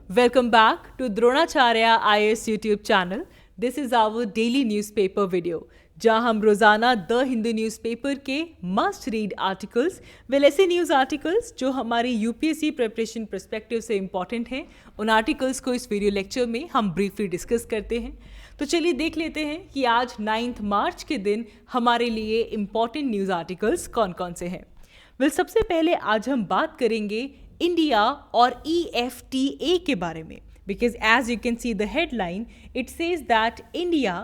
Welcome back to Dronacharya IAS YouTube channel. This is our daily newspaper video, जहां हम रोजाना the Hindu newspaper के must read articles ऐसे news articles जो हमारी यूपीएससी प्रिपरेशन पर्सपेक्टिव से इम्पॉर्टेंट हैं, उन आर्टिकल्स को इस वीडियो लेक्चर में हम ब्रीफली डिस्कस करते हैं। तो चलिए देख लेते हैं कि आज 9 मार्च के दिन हमारे लिए इम्पॉर्टेंट न्यूज़ आर्टिकल्स कौन कौन से हैं। सबसे पहले आज हम बात करेंगे इंडिया और EFTA के बारे में, because as you can see the headline, it says that India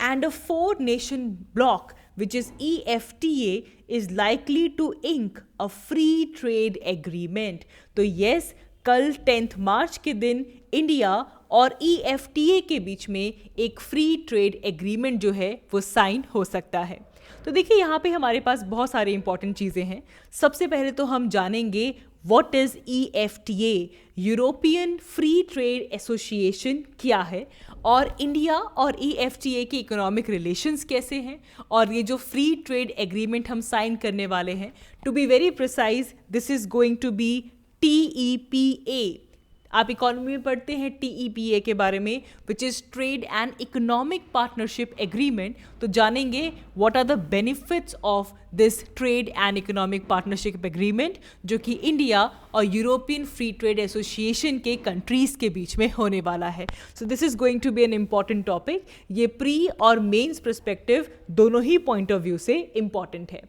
and a 4-nation bloc which is EFTA is likely to ink a free trade agreement। तो yes, कल 10 मार्च के दिन इंडिया और EFTA के बीच में एक फ्री ट्रेड एग्रीमेंट जो है वो साइन हो सकता है। तो देखिए यहाँ पे हमारे पास बहुत सारी इंपॉर्टेंट चीज़ें हैं। सबसे पहले तो हम जानेंगे what is EFTA, European free trade association क्या है, और इंडिया और EFTA के इकोनॉमिक रिलेशंस कैसे हैं, और ये जो फ्री ट्रेड एग्रीमेंट हम साइन करने वाले हैं, to be very precise this is going to be TEPA। आप इकोनॉमी में पढ़ते हैं TEPA के बारे में, which is trade and economic partnership agreement. तो जानेंगे what are the benefits of this trade and economic partnership agreement जो कि इंडिया और यूरोपियन फ्री ट्रेड एसोसिएशन के कंट्रीज़ के बीच में होने वाला है। So this is going to be an important topic. ये प्री और मेन्स परस्पेक्टिव दोनों ही पॉइंट ऑफ व्यू से इम्पॉर्टेंट है।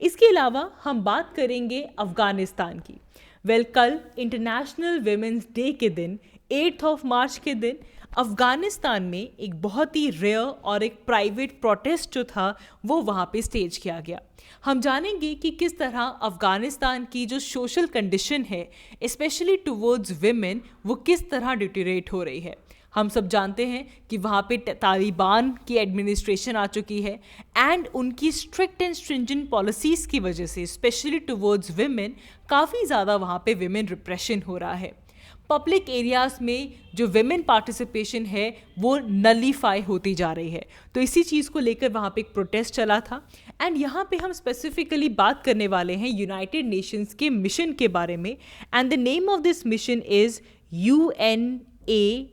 इसके अलावा हम बात करेंगे अफ़गानिस्तान की। कल इंटरनेशनल विमेंस डे के दिन 8 मार्च के दिन अफ़गानिस्तान में एक बहुत ही रेयर और एक प्राइवेट प्रोटेस्ट जो था वो वहाँ पे स्टेज किया गया। हम जानेंगे कि किस तरह अफ़गानिस्तान की जो सोशल कंडीशन है स्पेशली टुवर्ड्स विमेन वो किस तरह डिटेरियोरेट हो रही है। हम सब जानते हैं कि वहाँ पे तालिबान की एडमिनिस्ट्रेशन आ चुकी है एंड उनकी स्ट्रिक्ट एंड स्ट्रिंजेंट पॉलिसीज़ की वजह से स्पेशली टुवर्ड्स विमेन काफ़ी ज़्यादा वहाँ पे विमेन रिप्रेशन हो रहा है। पब्लिक एरियाज़ में जो विमेन पार्टिसिपेशन है वो नलीफाई होती जा रही है। तो इसी चीज़ को लेकर वहाँ पे एक प्रोटेस्ट चला था एंड यहाँ पे हम स्पेसिफिकली बात करने वाले हैं यूनाइटेड नेशंस के मिशन के बारे में, and the name of this mission is UNAMA।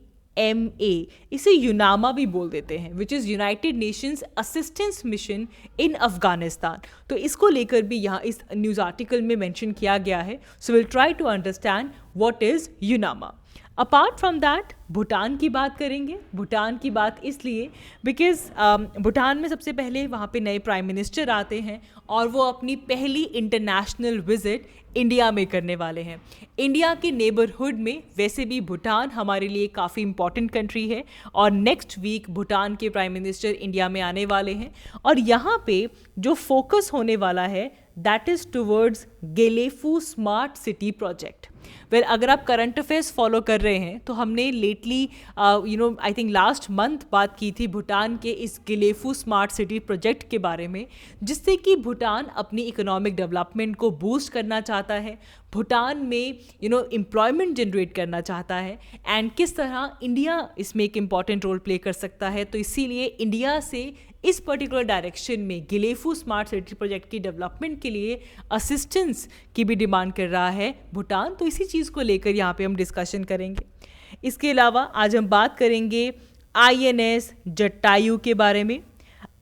इसे यूनामा भी बोल देते हैं, which is United Nations Assistance Mission in Afghanistan. तो इसको लेकर भी यहाँ इस न्यूज़ आर्टिकल में मेंशन किया गया है। So will try to understand what is UNAMA. Apart from that Bhutan की बात करेंगे। भूटान की बात इसलिए बिकॉज भूटान में सबसे पहले वहाँ पे नए प्राइम मिनिस्टर आते हैं और वो अपनी पहली इंटरनेशनल विजिट इंडिया में करने वाले हैं। इंडिया के नेबरहुड में वैसे भी भूटान हमारे लिए काफ़ी इंपॉर्टेंट कंट्री है और नेक्स्ट वीक भूटान के प्राइम मिनिस्टर इंडिया में आने वाले हैं और यहाँ पे जो फोकस होने वाला है that is towards Gelephu smart city project. अगर आप करंट अफेयर्स फॉलो कर रहे हैं तो हमने lately I think last month बात की थी भूटान के इस गेलेफू स्मार्ट सिटी प्रोजेक्ट के बारे में, जिससे कि भूटान अपनी इकोनॉमिक डेवलपमेंट को बूस्ट करना चाहता है, भूटान में एम्प्लॉयमेंट जनरेट करना चाहता है एंड किस तरह इंडिया इसमें एक इम्पॉर्टेंट रोल प्ले कर सकता है। तो इसीलिए इंडिया से इस पर्टिकुलर डायरेक्शन में गेलेफू स्मार्ट सिटी प्रोजेक्ट की डेवलपमेंट के लिए असिस्टेंस की भी डिमांड कर रहा है भूटान। तो इसी चीज़ को लेकर यहाँ पे हम डिस्कशन करेंगे। इसके अलावा आज हम बात करेंगे INS जटायु के बारे में।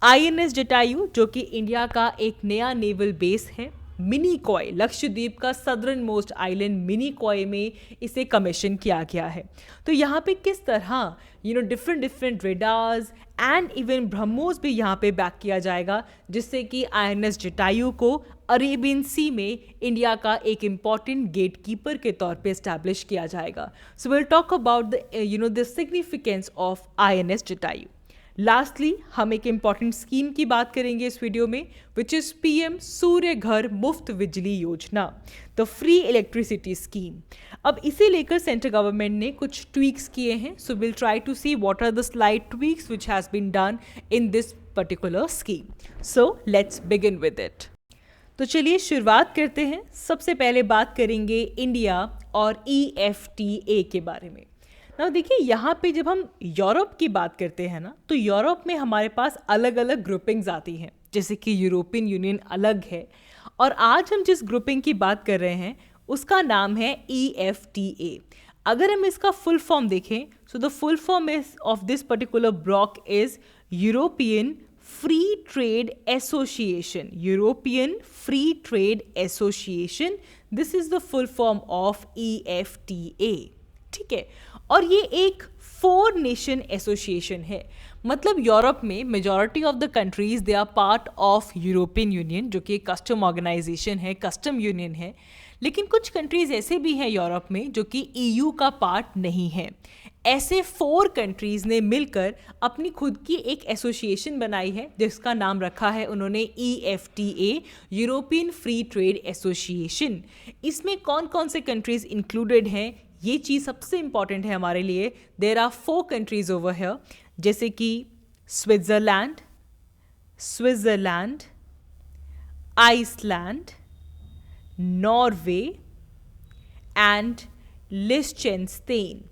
INS जटायु जो कि इंडिया का एक नया नेवल बेस है, मिनीकॉय, लक्षद्वीप का सदर्न मोस्ट आइलैंड मिनीकॉय में इसे कमीशन किया गया है। तो यहाँ पे किस तरह different radars and even BrahMos भी यहाँ पे बैक किया जाएगा, जिससे कि INS जटायु को अरेबियन सी में इंडिया का एक इम्पॉर्टेंट गेट कीपर के तौर पे इस्टेब्लिश किया जाएगा। So will talk about the significance of INS Jatayu. Lastly हम एक इम्पॉर्टेंट स्कीम की बात करेंगे इस वीडियो में, विच इज़ PM सूर्य घर मुफ्त बिजली योजना, द फ्री इलेक्ट्रिसिटी स्कीम। अब इसे लेकर सेंट्रल गवर्नमेंट ने कुछ ट्वीक्स किए हैं। So will try to see what are the slide tweaks which has been done in this particular scheme. So let's begin with it. तो चलिए शुरुआत करते हैं। सबसे पहले बात करेंगे इंडिया और EFTA के बारे में। ना देखिए यहाँ पे जब हम यूरोप की बात करते हैं ना, तो यूरोप में हमारे पास अलग अलग ग्रुपिंग्स आती हैं, जैसे कि यूरोपियन यूनियन अलग है और आज हम जिस ग्रुपिंग की बात कर रहे हैं उसका नाम है EFTA। अगर हम इसका फुल फॉर्म देखें, so the full form is of this particular block is European free trade association. European free trade association, this is the full form of EFTA. ठीक है, और ये एक 4 नेशन एसोसिएशन है. मतलब यूरोप में majority of the countries they are part of European union, जो कि कस्टम ऑर्गेनाइजेशन है, कस्टम यूनियन है. लेकिन कुछ कंट्रीज ऐसे भी हैं यूरोप में जो कि EU का पार्ट नहीं है. ऐसे 4 कंट्रीज ने मिलकर अपनी खुद की एक एसोसिएशन बनाई है, जिसका नाम रखा है उन्होंने EFTA, European free trade association. इसमें कौन कौन से कंट्रीज इंक्लूडेड हैं, ये चीज़ सबसे इंपॉर्टेंट है हमारे लिए. There are 4 countries over here, जैसे कि स्विट्ज़रलैंड, आइसलैंड, नॉर्वे एंड लिechtenstein.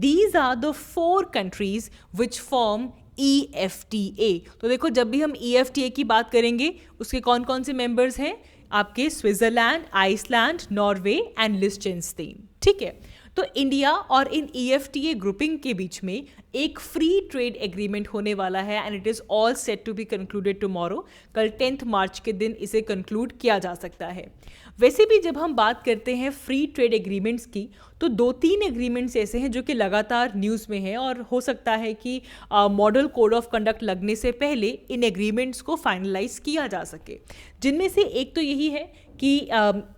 These are the 4 countries which form EFTA. तो देखो, जब भी हम EFTA की बात करेंगे उसके कौन कौन से मेंबर्स हैं, आपके स्विट्जरलैंड, आइसलैंड, नॉर्वे एंड लिechtenstein. ठीक है, तो इंडिया और इन EFTA ग्रुपिंग के बीच में एक फ्री ट्रेड एग्रीमेंट होने वाला है and it is all set to be concluded tomorrow. कल 10 मार्च के दिन इसे कंक्लूड किया जा सकता है. वैसे भी जब हम बात करते हैं फ्री ट्रेड एग्रीमेंट्स की, तो 2-3 एग्रीमेंट्स ऐसे हैं जो कि लगातार न्यूज़ में हैं और हो सकता है कि मॉडल कोड ऑफ कंडक्ट लगने से पहले इन एग्रीमेंट्स को फाइनलाइज किया जा सके. जिनमें से एक तो यही है कि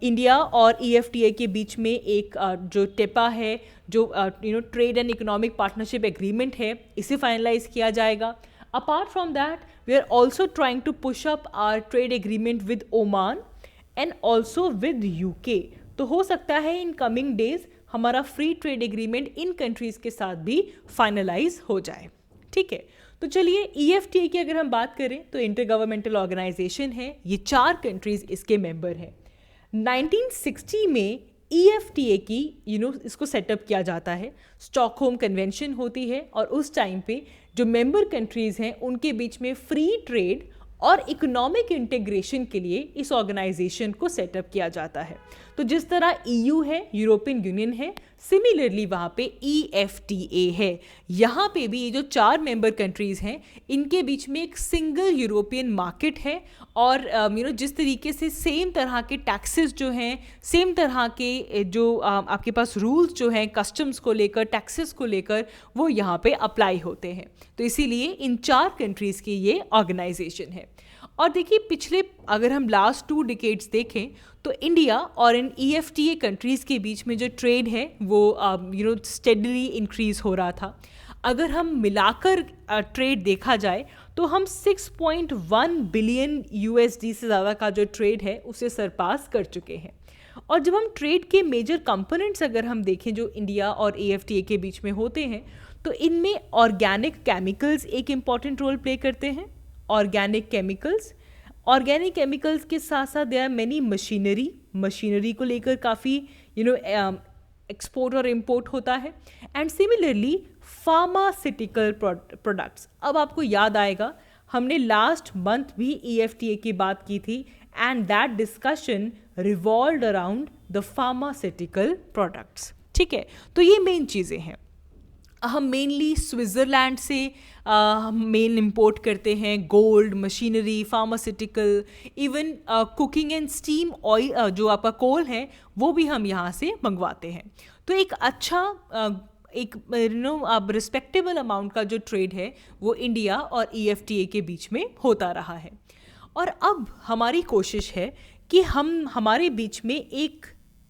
इंडिया और EFTA के बीच में एक जो टेपा है, जो trade and economic partnership agreement है, इसे फाइनलाइज किया जाएगा. Apart from that we are also trying to push up our trade agreement with Oman and also with UK. तो हो सकता है इन कमिंग डेज हमारा फ्री ट्रेड एग्रीमेंट इन कंट्रीज के साथ भी फाइनलाइज हो जाए. ठीक है, तो चलिए EFTA की अगर हम बात करें तो इंटर गवर्नमेंटल ऑर्गेनाइजेशन है. ये 4 कंट्रीज इसके मेंबर हैं. 1960 में EFTA की इसको सेटअप किया जाता है. स्टॉकहोम कन्वेंशन होती है और उस टाइम पे जो मेंबर कंट्रीज हैं उनके बीच में फ्री ट्रेड और इकोनॉमिक इंटीग्रेशन के लिए इस ऑर्गेनाइजेशन को सेटअप किया जाता है. तो जिस तरह EU है, यूरोपियन यूनियन है, सिमिलरली वहाँ पे EFTA है. यहाँ पे भी ये जो 4 मेंबर कंट्रीज़ हैं इनके बीच में एक सिंगल यूरोपियन मार्केट है और जिस तरीके से सेम तरह के टैक्सेस जो हैं, सेम तरह के जो आपके पास रूल्स जो हैं कस्टम्स को लेकर, टैक्सेस को लेकर, वो यहाँ पे अप्लाई होते हैं. तो इसीलिए इन 4 कंट्रीज़ की ये ऑर्गेनाइजेशन है. और देखिए, पिछले अगर हम लास्ट 2 डिकेड्स देखें तो इंडिया और इन EFTA कंट्रीज़ के बीच में जो ट्रेड है वो स्टेडली इंक्रीज़ हो रहा था. अगर हम मिलाकर ट्रेड देखा जाए तो हम 6.1 बिलियन USD से ज़्यादा का जो ट्रेड है उसे सरपास कर चुके हैं. और जब हम ट्रेड के मेजर कंपोनेंट्स अगर हम देखें जो इंडिया और EFTA के बीच में होते हैं, तो इनमें ऑर्गेनिक केमिकल्स एक इम्पॉर्टेंट रोल प्ले करते हैं. ऑर्गेनिक केमिकल्स के साथ साथ देयर आर मेनी मशीनरी को लेकर काफ़ी एक्सपोर्ट और इम्पोर्ट होता है. And similarly pharmaceutical products. अब आपको याद आएगा हमने लास्ट मंथ भी EFTA की बात की थी and that discussion revolved around the pharmaceutical products. ठीक है, तो ये मेन चीज़ें हैं. हम मेनली स्विट्ज़रलैंड से मेन इंपोर्ट करते हैं gold, machinery, pharmaceutical, even cooking and steam oil, जो आपका कोल है वो भी हम यहाँ से मंगवाते हैं. तो एक अच्छा एक अब रिस्पेक्टेबल अमाउंट का जो ट्रेड है वो इंडिया और EFTA के बीच में होता रहा है. और अब हमारी कोशिश है कि हमारे बीच में एक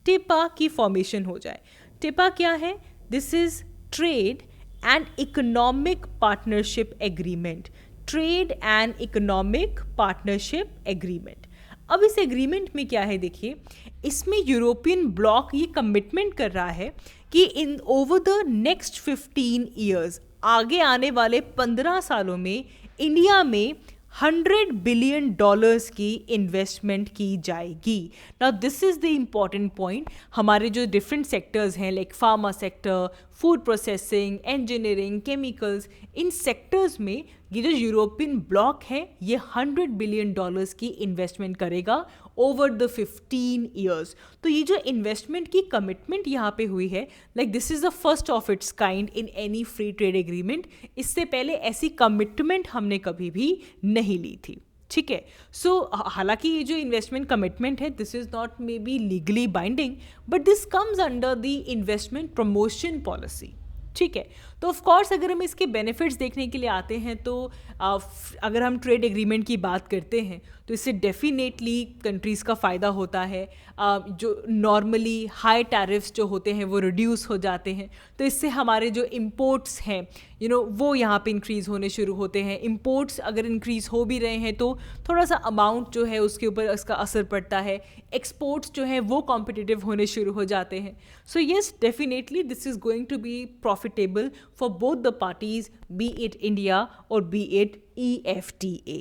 टिपा की फॉर्मेशन हो जाए. टिपा क्या है? This is trade and economic partnership agreement. Trade and economic partnership agreement. अब इस एग्रीमेंट में क्या है, देखिए, इसमें यूरोपियन ब्लॉक ये कमिटमेंट कर रहा है कि इन ओवर द नेक्स्ट 15 ईयर्स, आगे आने वाले 15 सालों में इंडिया में $100 बिलियन की इन्वेस्टमेंट की जाएगी. Now this is the important point. हमारे जो डिफरेंट सेक्टर्स हैं like pharma sector, food processing, engineering, chemicals, इन सेक्टर्स में ये जो यूरोपियन ब्लॉक है ये $100 बिलियन की इन्वेस्टमेंट करेगा ओवर द 15 ईयर्स। तो ये जो इन्वेस्टमेंट की कमिटमेंट यहाँ पे हुई है, like this is the first of its kind in any free trade agreement. इससे पहले ऐसी कमिटमेंट हमने कभी भी नहीं ली थी, ठीक है। सो हालांकि ये जो इन्वेस्टमेंट कमिटमेंट है this is not may be legally binding, but this comes under the investment promotion policy, ठीक है। तो ऑफ कोर्स अगर हम इसके बेनिफिट्स देखने के लिए आते हैं तो अगर हम ट्रेड एग्रीमेंट की बात करते हैं तो इससे डेफिनेटली कंट्रीज़ का फ़ायदा होता है। जो नॉर्मली हाई टैरिफ्स जो होते हैं वो रिड्यूस हो जाते हैं, तो इससे हमारे जो इम्पोर्ट्स हैं वो यहाँ पे इंक्रीज़ होने शुरू होते हैं। इम्पोर्ट्स अगर इंक्रीज़ हो भी रहे हैं तो थोड़ा सा अमाउंट जो है उसके ऊपर इसका असर पड़ता है। एक्सपोर्ट्स जो है वो कॉम्पिटिटिव होने शुरू हो जाते हैं। So yes, definitely this is going to be profitable for both the parties, be it India और बी इट EFTA,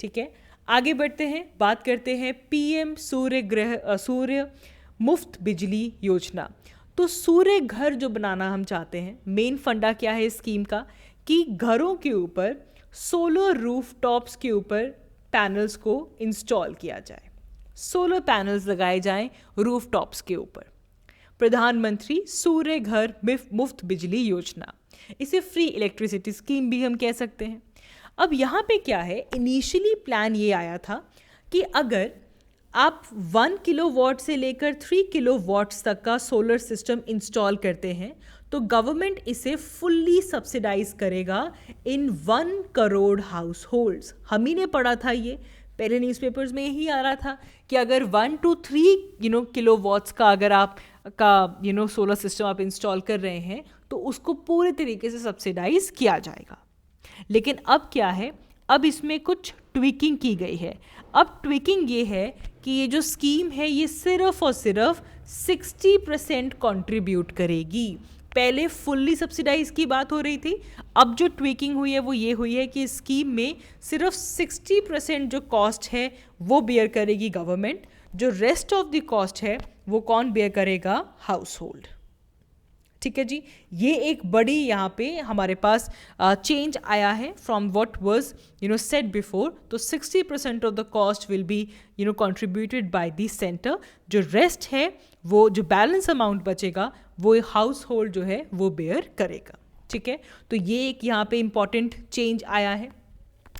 ठीक है। आगे बढ़ते हैं, बात करते हैं PM सूर्य मुफ्त बिजली योजना। तो सूर्य घर जो बनाना हम चाहते हैं, मेन फंडा क्या है इस स्कीम का कि घरों के ऊपर सोलर रूफ टॉप्स के ऊपर पैनल्स को इंस्टॉल किया जाए, सोलर पैनल्स लगाए जाएं रूफ टॉप्स के ऊपर। प्रधानमंत्री सूर्य घर मुफ्त बिजली योजना, इसे फ्री इलेक्ट्रिसिटी स्कीम भी हम कह सकते हैं। अब यहाँ पे क्या है, इनिशियली प्लान ये आया था कि अगर आप 1 किलोवाट से लेकर 3 किलोवाट्स तक का सोलर सिस्टम इंस्टॉल करते हैं तो गवर्नमेंट इसे फुल्ली सब्सिडाइज करेगा इन 1 करोड़ हाउस होल्ड्स। हम ही ने पढ़ा था, ये पहले न्यूज़पेपर्स में यही आ रहा था कि अगर 1 to 3 किलोवाट्स का अगर आप का सोलर सिस्टम आप इंस्टॉल कर रहे हैं तो उसको पूरे तरीके से सब्सिडाइज किया जाएगा। लेकिन अब क्या है, अब इसमें कुछ ट्विकिंग की गई है। अब ट्विकिंग ये है कि ये जो स्कीम है ये सिर्फ और सिर्फ 60% कंट्रीब्यूट करेगी। पहले फुल्ली सब्सिडाइज की बात हो रही थी, अब जो ट्विकिंग हुई है वो ये हुई है कि स्कीम में सिर्फ 60% जो कॉस्ट है वो बेयर करेगी गवर्नमेंट, जो रेस्ट ऑफ द कॉस्ट है वो कौन बेयर करेगा, हाउस होल्ड, ठीक है जी। ये एक बड़ी यहाँ पे हमारे पास चेंज आया है from what was said before. तो 60% of the cost will be contributed by the centre, जो रेस्ट है वो जो बैलेंस अमाउंट बचेगा वो हाउस होल्ड जो है वो बेयर करेगा, ठीक है। तो ये एक यहाँ पे इम्पॉर्टेंट चेंज आया है।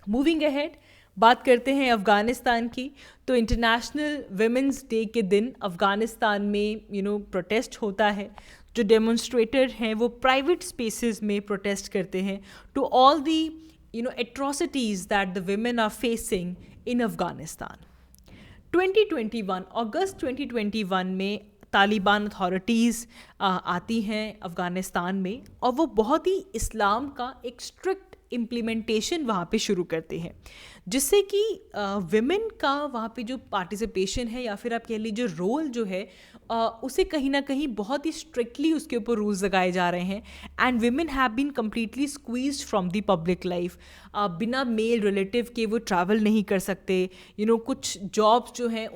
मूविंग अहेड, बात करते हैं अफ़गानिस्तान की। तो इंटरनेशनल वुमेंस डे के दिन अफ़गानिस्तान में प्रोटेस्ट होता है। जो डेमोन्स्ट्रेटर हैं वो प्राइवेट स्पेसेस में प्रोटेस्ट करते हैं to all the atrocities that the women are facing in Afghanistan. 2021 August 2021 में तालिबान अथॉरिटीज़ आती हैं अफ़गानिस्तान में और वो बहुत ही इस्लाम का एक स्ट्रिक्ट इम्प्लीमेंटेशन वहाँ पे शुरू करते हैं, जिससे कि विमेन का वहाँ पे जो पार्टिसिपेशन है या फिर आप कह लीजिए रोल जो है उसे कहीं ना कहीं बहुत ही स्ट्रिक्टली उसके ऊपर रूल्स लगाए जा रहे हैं। And women have been completely squeezed from the public life. बिना मेल रिलेटिव के वो ट्रैवल नहीं कर सकते। कुछ जॉब्स जो हैं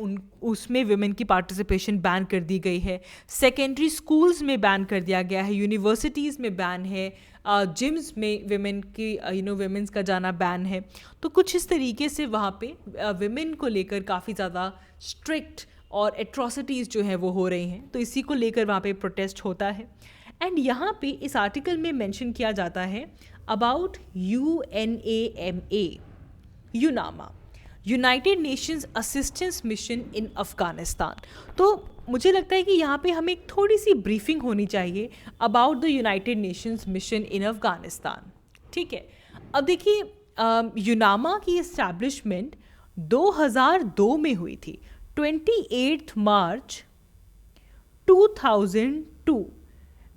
उसमें विमेन की पार्टिसिपेशन बैन कर दी गई है। सेकेंडरी स्कूल्स में बैन कर दिया गया है, यूनिवर्सिटीज़ में बैन है, जिम्स में विमेन की विमेंस का जाना बैन है। तो कुछ इस तरीके से वहाँ पे विमेन को लेकर काफ़ी ज़्यादा स्ट्रिक्ट और एट्रोसिटीज़ जो है वो हो रही हैं। तो इसी को लेकर वहाँ पे प्रोटेस्ट होता है। एंड यहाँ पे इस आर्टिकल में मेंशन किया जाता है about UNAMA, UNAMA, United Nations Assistance Mission in Afghanistan. तो मुझे लगता है कि यहाँ पे हमें एक थोड़ी सी ब्रीफिंग होनी चाहिए about the United Nations Mission in Afghanistan, ठीक है। अब देखिए यूनामा की इस्टेब्लिशमेंट 2002 में हुई थी। 28 मार्च 2002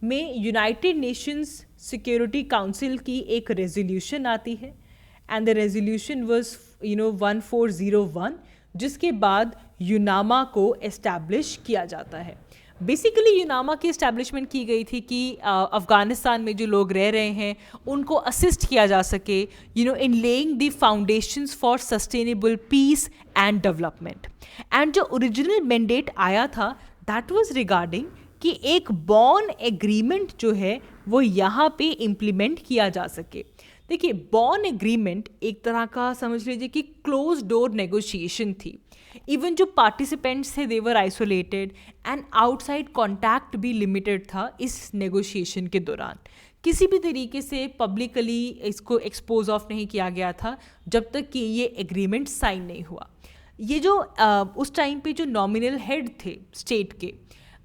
में यूनाइटेड नेशंस सिक्योरिटी काउंसिल की एक रेजोल्यूशन आती है एंड द रेजोल्यूशन वाज 1401, जिसके बाद यूनामा को एस्टैब्लिश किया जाता है। बेसिकली यूनामा की एस्टैब्लिशमेंट की गई थी कि अफ़गानिस्तान में जो लोग रह रहे हैं उनको असिस्ट किया जा सके in laying the foundations for sustainable peace and development. And जो ओरिजिनल मैंडेट आया था दैट वाज रिगार्डिंग कि एक बॉर्न एग्रीमेंट जो है वो यहाँ पे इम्प्लीमेंट किया जा सके, देखिए, बॉन एग्रीमेंट एक तरह का समझ लीजिए कि क्लोज डोर नेगोशिएशन थी। इवन जो पार्टिसिपेंट्स थे they were isolated and outside contact भी लिमिटेड था इस नेगोशिएशन के दौरान। किसी भी तरीके से पब्लिकली इसको एक्सपोज ऑफ नहीं किया गया था जब तक कि ये एग्रीमेंट साइन नहीं हुआ। ये जो उस टाइम पे जो नॉमिनल हेड थे स्टेट के,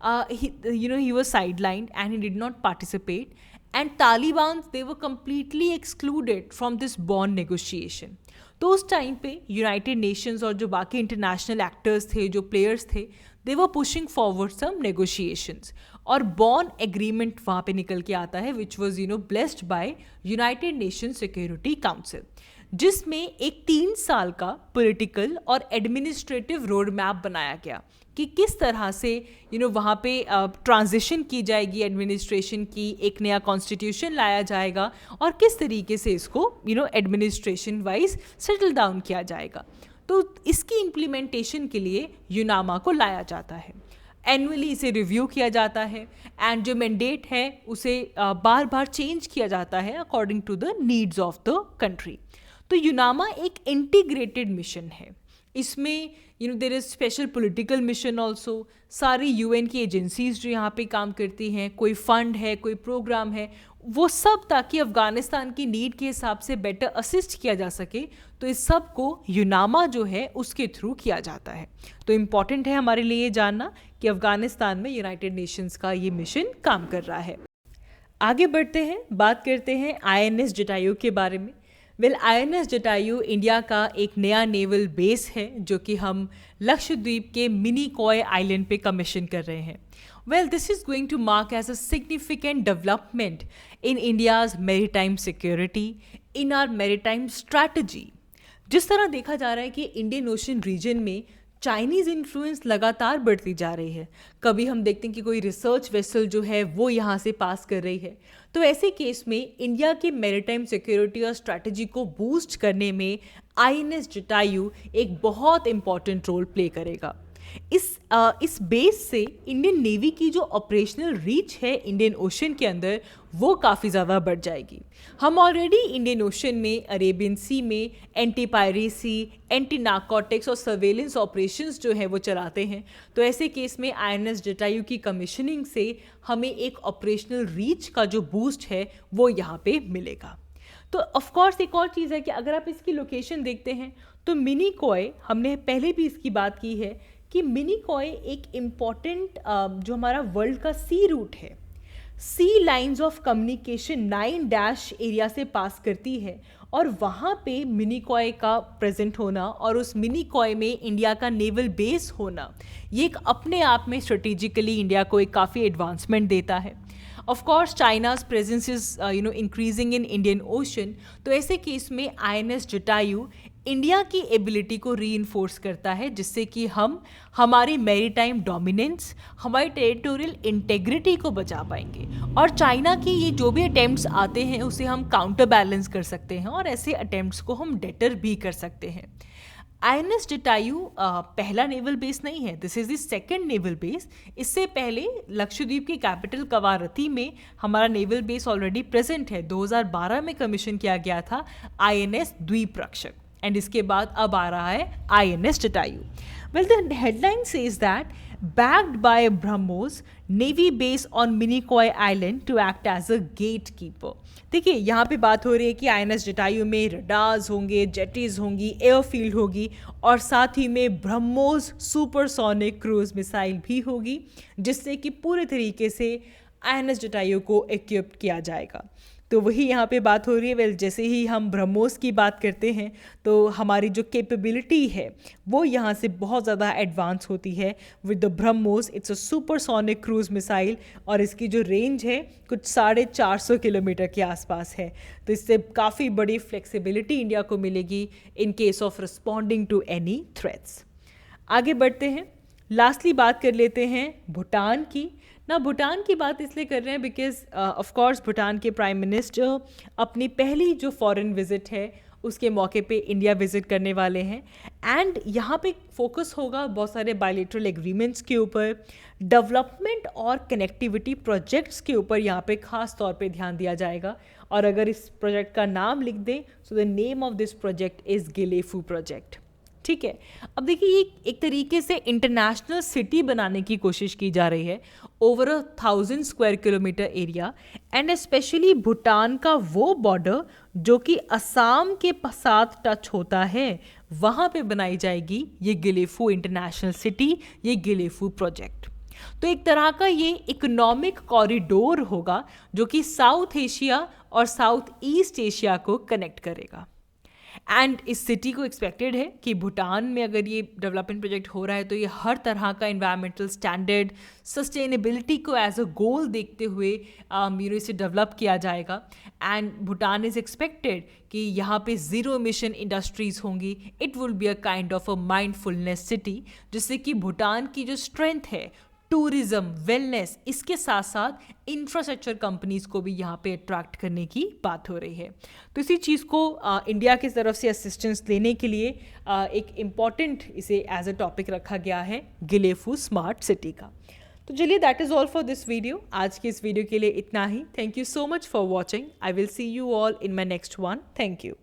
he was sidelined and he did not participate, and Taliban, they were completely excluded from this Bonn negotiation. तो उस टाइम पे यूनाइटेड नेशंस और जो बाकी इंटरनेशनल एक्टर्स थे, जो प्लेयर्स थे, they were pushing forward some negotiations, और बॉन एग्रीमेंट वहाँ पे निकल के आता है which was blessed by United Nation Security Council, जिसमें एक 3 साल का पॉलिटिकल और एडमिनिस्ट्रेटिव रोड मैप बनाया गया कि किस तरह से वहाँ पे ट्रांजिशन की जाएगी एडमिनिस्ट्रेशन की, एक नया कॉन्स्टिट्यूशन लाया जाएगा और किस तरीके से इसको एडमिनिस्ट्रेशन वाइज सेटल डाउन किया जाएगा। तो इसकी इम्प्लीमेंटेशन के लिए यूनामा को लाया जाता है। एनुअली इसे रिव्यू किया जाता है एंड जो मैंडेट है उसे बार बार चेंज किया जाता है according to the needs of the country. तो यूनामा एक इंटीग्रेटेड मिशन है। इसमें there is special political mission also, सारी यूएन की एजेंसीज जो यहाँ पे काम करती हैं, कोई फंड है, कोई प्रोग्राम है, वो सब ताकि अफ़गानिस्तान की नीड के हिसाब से बेटर असिस्ट किया जा सके, तो इस सब को यूनामा जो है उसके थ्रू किया जाता है। तो इम्पॉर्टेंट है हमारे लिए ये जानना कि अफ़गानिस्तान में यूनाइटेड नेशंस का ये मिशन काम कर रहा है। आगे बढ़ते हैं, बात करते हैं INS जटायु के बारे में। INS जटायु इंडिया का एक नया नेवल बेस है जो कि हम लक्षद्वीप के मिनीकॉय आइलैंड पे कमीशन कर रहे हैं। This is going to mark as a significant development in India's maritime security, in our maritime strategy. जिस तरह देखा जा रहा है कि इंडियन ओशन रीजन में चाइनीज़ इन्फ्लुएंस लगातार बढ़ती जा रही है, कभी हम देखते हैं कि कोई रिसर्च वेसल जो है वो यहाँ से पास कर रही है, तो ऐसे केस में इंडिया के मैरिटाइम सिक्योरिटी और स्ट्रैटेजी को बूस्ट करने में INS जटायु एक बहुत इंपॉर्टेंट रोल प्ले करेगा। इस बेस से इंडियन नेवी की जो ऑपरेशनल रीच है इंडियन ओशन के अंदर वो काफ़ी ज़्यादा बढ़ जाएगी। हम ऑलरेडी इंडियन ओशन में, अरेबियन सी में एंटी पायरेसी, एंटी नार्कोटिक्स और सर्वेलेंस ऑपरेशंस जो है वो चलाते हैं। तो ऐसे केस में INS जटायु की कमीशनिंग से हमें एक ऑपरेशनल रीच का जो बूस्ट है वो यहाँ पे मिलेगा। तो ऑफ कोर्स एक और चीज़ है कि अगर आप इसकी लोकेशन देखते हैं तो मिनीकॉय, हमने पहले भी इसकी बात की है कि मिनीकॉय एक इम्पॉर्टेंट जो हमारा वर्ल्ड का सी रूट है, सी लाइंस ऑफ कम्युनिकेशन 9 एरिया से पास करती है, और वहाँ पे मिनीकॉय का प्रेजेंट होना और उस मिनीकॉय में इंडिया का नेवल बेस होना, ये एक अपने आप में स्ट्रेटेजिकली इंडिया को एक काफ़ी एडवांसमेंट देता है। Of course China's presence is increasing in Indian ocean, तो ऐसे केस में INS जटायु इंडिया की एबिलिटी को रीइंफोर्स करता है, जिससे कि हम हमारी मैरीटाइम डोमिनेंस, हमारी टेरिटोरियल इंटेग्रिटी को बचा पाएंगे, और चाइना की ये जो भी अटेम्प्ट्स आते हैं उसे हम काउंटर बैलेंस कर सकते हैं, और ऐसे अटेम्प्ट्स को हम डेटर भी कर सकते हैं। INS जटायु पहला नेवल बेस नहीं है, this is the second naval base. इससे पहले लक्षद्वीप की कैपिटल कवारती में हमारा नेवल बेस ऑलरेडी प्रेजेंट है, 2012 में कमीशन किया गया था INS द्वीप रक्षक, एंड इसके बाद अब आ रहा है INS Jatayu. The headline says that backed by BrahMos Navy base on Minicoy Island to act as a gatekeeper। देखिए यहाँ पे बात हो रही है कि INS जटायु में रडार्स होंगे, जेटीज होंगी, एयरफील्ड होगी, और साथ ही में ब्रह्मोस सुपरसोनिक क्रूज मिसाइल भी होगी, जिससे कि पूरे तरीके से INS जटायु को इक्विप्ड किया जाएगा। तो वही यहाँ पे बात हो रही है। जैसे ही हम ब्रह्मोस की बात करते हैं तो हमारी जो कैपेबिलिटी है वो यहाँ से बहुत ज़्यादा एडवांस होती है with the BrahMos. It's a supersonic cruise missile, और इसकी जो रेंज है कुछ 450 किलोमीटर के आसपास है। तो इससे काफ़ी बड़ी फ्लेक्सिबिलिटी इंडिया को मिलेगी in case of responding to any threats. आगे बढ़ते हैं, लास्टली बात कर लेते हैं भूटान की। भूटान की बात इसलिए कर रहे हैं बिकॉज ऑफ कोर्स भूटान के प्राइम मिनिस्टर अपनी पहली जो फॉरेन विजिट है उसके मौके पे इंडिया विजिट करने वाले हैं। एंड यहाँ पे फोकस होगा बहुत सारे बायलैटरल एग्रीमेंट्स के ऊपर, डेवलपमेंट और कनेक्टिविटी प्रोजेक्ट्स के ऊपर यहाँ पे खास तौर पे ध्यान दिया जाएगा। और अगर इस प्रोजेक्ट का नाम लिख दें, so the name of this project is Gelephu project. ठीक है, अब देखिए ये एक तरीके से इंटरनेशनल सिटी बनाने की कोशिश की जा रही है, over 1000 square kilometre area, and specially Bhutan का वो बॉर्डर जो कि असम के साथ टच होता है, वहाँ पे बनाई जाएगी ये गिलेफू इंटरनेशनल सिटी, ये गिलेफू प्रोजेक्ट। तो एक तरह का ये इकोनॉमिक कॉरिडोर होगा जो कि साउथ एशिया और साउथ ईस्ट एशिया को कनेक्ट करेगा। एंड इस सिटी को एक्सपेक्टेड है कि भूटान में अगर ये डेवलपमेंट प्रोजेक्ट हो रहा है तो ये हर तरह का इन्वायरमेंटल स्टैंडर्ड, सस्टेनेबिलिटी को एज अ गोल देखते हुए इसे डेवलप किया जाएगा। एंड भूटान इज़ एक्सपेक्टेड कि यहाँ पे ज़ीरो एमिशन इंडस्ट्रीज़ होंगी। It will be a kind of a mindfulness city, जिससे कि भूटान की जो स्ट्रेंथ है, टूरिज्म, वेलनेस, इसके साथ साथ इंफ्रास्ट्रक्चर कंपनीज को भी यहाँ पे अट्रैक्ट करने की बात हो रही है। तो इसी चीज़ को इंडिया की तरफ से असिस्टेंस लेने के लिए एक इम्पॉर्टेंट इसे एज अ टॉपिक रखा गया है गिलेफू स्मार्ट सिटी का। तो चलिए, that is all for this video. आज की इस वीडियो के लिए इतना ही। Thank you so much for watching. I will see you all in my next one. Thank you.